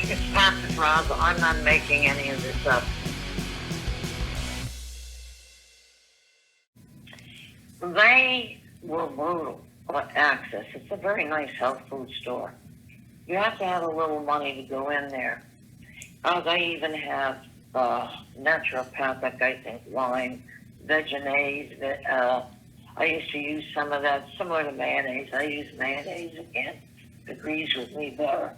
It's Podraza. I'm not making any of this up. They were brutal on access. It's a very nice health food store. You have to have a little money to go in there. They even have naturopathic, I think, wine, veganese. I used to use some of that, similar to mayonnaise. I use mayonnaise again. It agrees with me better.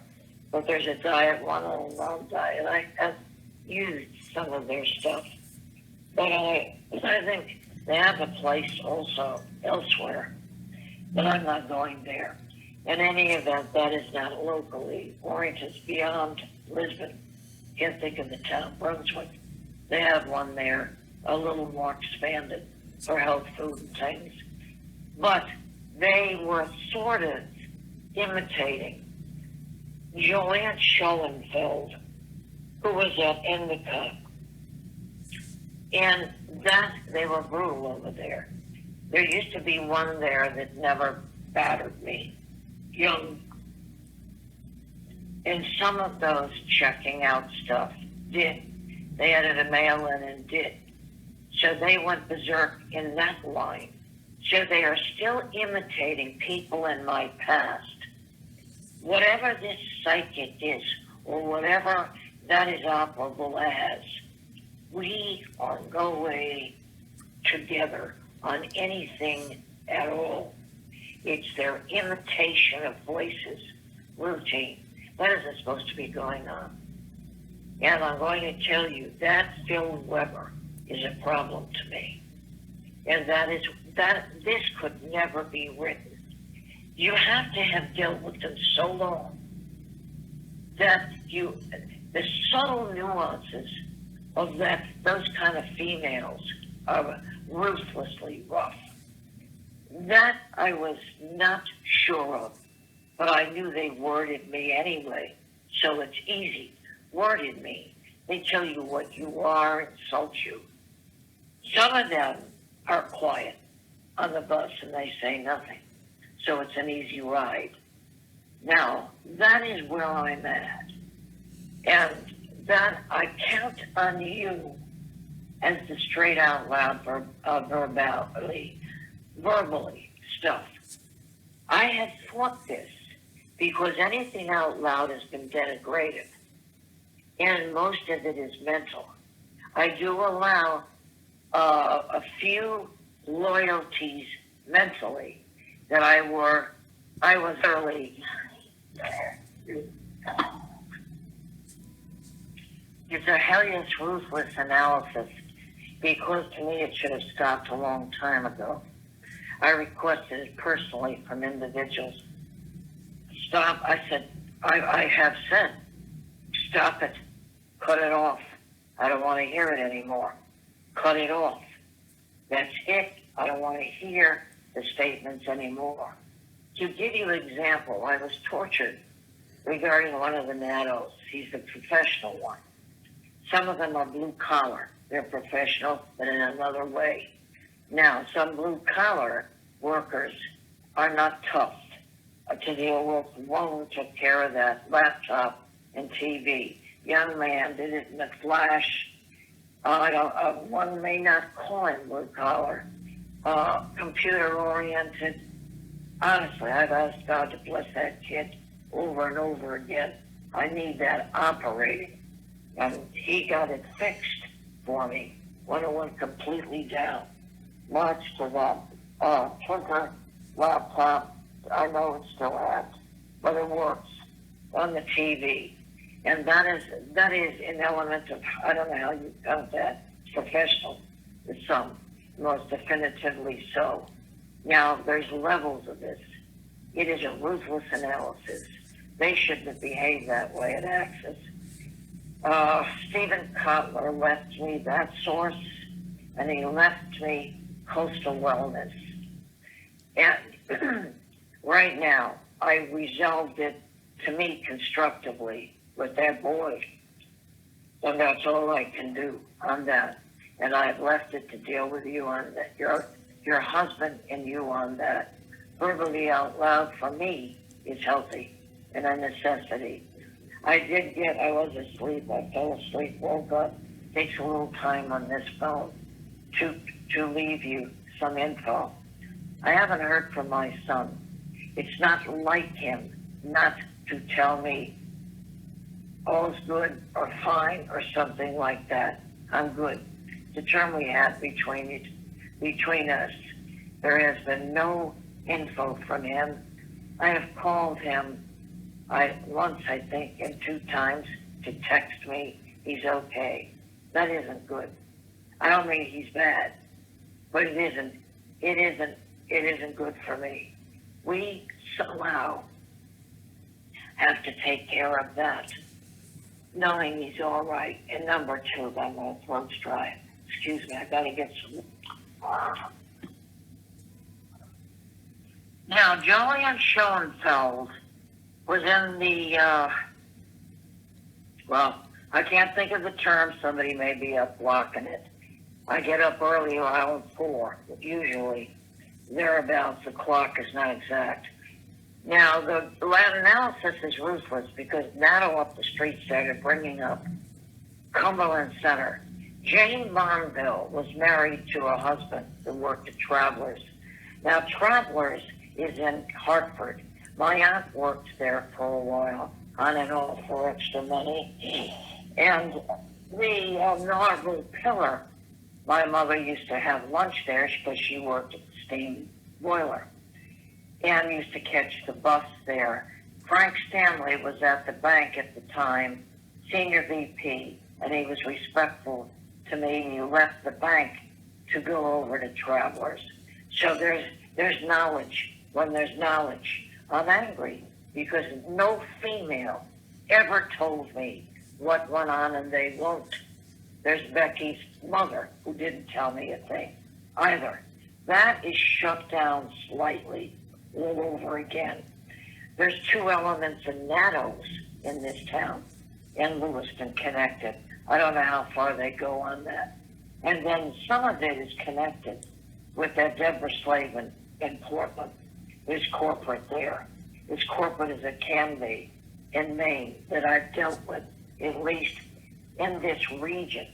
But there's a diet, one on diet. I've used some of their stuff. But I think they have a place also elsewhere. But I'm not going there. In any event, that is not locally oriented. It's beyond Lisbon. Can't think of the town, Brunswick. They have one there, a little more expanded for health food and things. But they were sort of imitating Joanne Schoenfeld, who was at Endicott. And that, they were brutal over there. There used to be one there that never battered me, young. And some of those checking out stuff did. They added a mail-in and did. So they went berserk in that line. So they are still imitating people in my past. Whatever this psychic is, or whatever that is operable as, we are going together on anything at all. It's their imitation of voices, routine. That isn't supposed to be going on. And I'm going to tell you that Phil Weber is a problem to me. And this could never be written. You have to have dealt with them so long that the subtle nuances of those kind of females are ruthlessly rough. That I was not sure of, but I knew they worded me anyway, so it's easy. Worded me. They tell you what you are, insult you. Some of them are quiet on the bus and they say nothing, so it's an easy ride. Now, that is where I'm at, and that I count on you as the straight out loud verbally stuff. I have fought this because anything out loud has been denigrated, and most of it is mental. I do allow a few loyalties mentally that I was early. It's a hellish, ruthless analysis because to me it should have stopped a long time ago. I requested it personally from individuals. Stop, I said, I have said, stop it, cut it off. I don't want to hear it anymore. Cut it off. That's it. I don't want to hear the statements anymore. To give you an example, I was tortured regarding one of the NATOs. He's the professional one. Some of them are blue collar. They're professional, but in another way. Now, some blue collar workers are not tough to deal with. One who took care of that laptop and TV. Young man did it in a flash. One may not call him blue collar. Computer oriented. Honestly, I've asked God to bless that kid over and over again. I need that operating. And he got it fixed for me when it went completely down. Much to that printer, laptop, I know it's still out, but it works on the TV. And that is an element of, I don't know how you count that, professional to some, most definitively so. Now, there's levels of this. It is a ruthless analysis. They shouldn't have behaved that way at Axis. Stephen Kotler left me that source, and he left me Coastal Wellness. And right now, I resolved it to me constructively with that boy. And that's all I can do on that. And I've left it to deal with you on that. Your husband and you on that. Verbally out loud for me is healthy and a necessity. I was asleep. I fell asleep, woke up. Takes a little time on this phone to leave you some info. I haven't heard from my son. It's not like him not to tell me all's good or fine or something like that. I'm good. The term we had between us, there has been no info from him. I have called him once, I think, and 2 times to text me he's okay. That isn't good. I don't mean he's bad, but it isn't good for me. We somehow have to take care of that, knowing he's all right. And number 2, my throat's dry. Excuse me, I gotta get some. Now, Joanne Schoenfeld was in the, I can't think of the term. Somebody may be up blocking it. I get up early around 4, usually. Thereabouts, the clock is not exact. Now, the analysis is ruthless because Nato up the street started bringing up Cumberland Center. Jane Monville was married to a husband who worked at Travelers. Now, Travelers is in Hartford. My aunt worked there for a while, on and off for extra money. And the Northern Pillar, my mother used to have lunch there because she worked at the steam boiler and used to catch the bus there. Frank Stanley was at the bank at the time, senior VP, and he was respectful to me. He left the bank to go over to Travelers. So there's knowledge. When there's knowledge, I'm angry because no female ever told me what went on, and they won't. There's Becky's mother who didn't tell me a thing either. That is shut down slightly all over again. There's 2 elements in NATO's in this town, in Lewiston, connected. I don't know how far they go on that. And then some of it is connected with that Deborah Slavin in Portland. There's corporate there. As corporate as it can be in Maine that I've dealt with, at least in this region,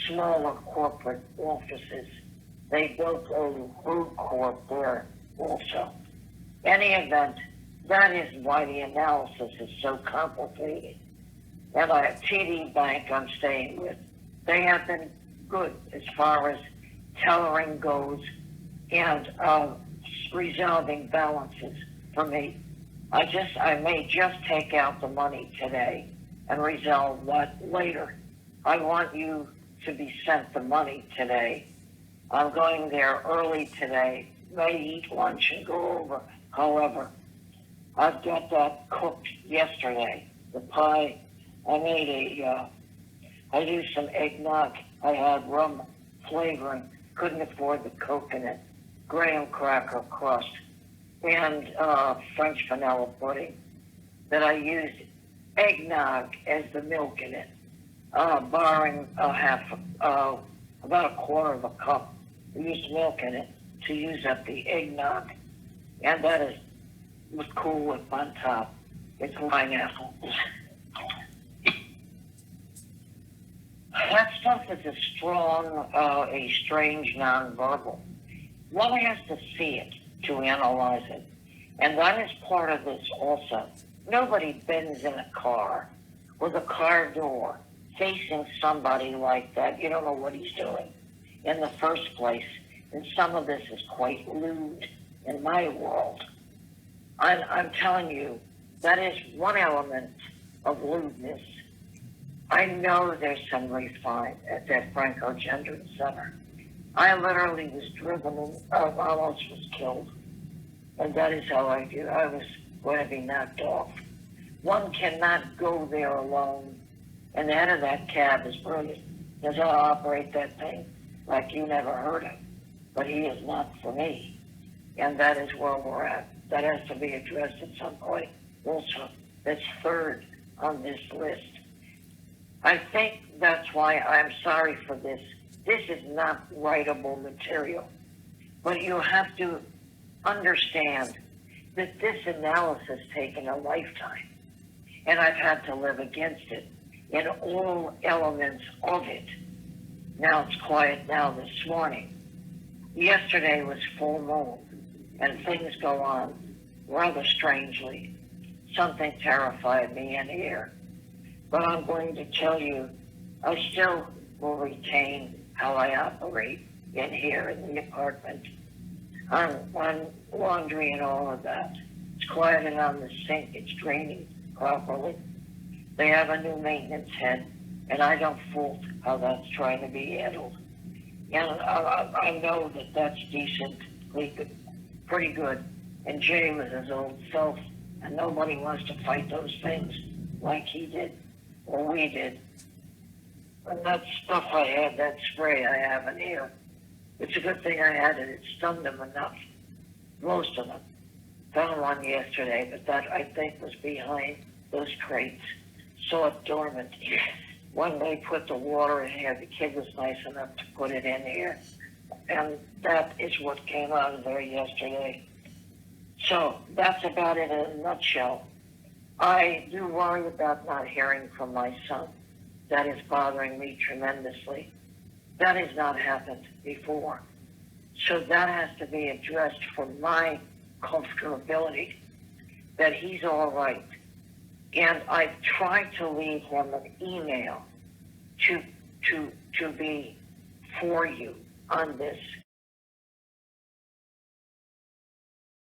smaller corporate offices. They built a food corp there also. Any event, that is why the analysis is so complicated. And I have TD Bank I'm staying with. They have been good as far as tellering goes and resolving balances for me. I may just take out the money today and resolve that later. I want you to be sent the money today. I'm going there early today, may eat lunch and go over. However, I've got that cooked yesterday. The pie, I used some eggnog. I had rum flavoring, couldn't afford the coconut, graham cracker crust, and French vanilla pudding. That I used eggnog as the milk in it, barring about a quarter of a cup. We used milk in it to use up the eggnog, and that was Cool Whip on top. It's pineapple. That stuff is a strange nonverbal. One has to see it to analyze it. And that is part of this also. Nobody bends in a car with a car door facing somebody like that. You don't know what he's doing in the first place. And some of this is quite lewd in my world. I'm telling you, that is one element of lewdness. I know there's some refine at that Franco Gendron Center. I literally was driven and almost was killed. And that is how I do. I was going to be knocked off. One cannot go there alone. And the head of that cab is brilliant. Knows how to operate that thing like you never heard of. But he is not for me. And that is where we're at. That has to be addressed at some point also. That's third on this list. I think that's why I'm sorry for this. This is not writable material. But you have to understand that this analysis taken a lifetime. And I've had to live against it in all elements of it. Now it's quiet now this morning. Yesterday was full moon, and things go on rather strangely. Something terrified me in here. But I'm going to tell you, I still will retain how I operate in here in the apartment. On laundry and all of that. It's quieted on the sink. It's draining properly. They have a new maintenance head, and I don't fault how that's trying to be handled. And I know that that's decently good, pretty good. And Jay was his old self, and nobody wants to fight those things like he did or we did. And that stuff I had, that spray I have in here, it's a good thing I had it. It stunned them enough, most of them. Found one yesterday, but that I think was behind those crates. Saw it dormant. When they put the water in here, the kid was nice enough to put it in here. And that is what came out of there yesterday. So that's about it in a nutshell. I do worry about not hearing from my son. That is bothering me tremendously. That has not happened before. So that has to be addressed for my comfortability, that he's all right. And I've tried to leave him an email to be for you on this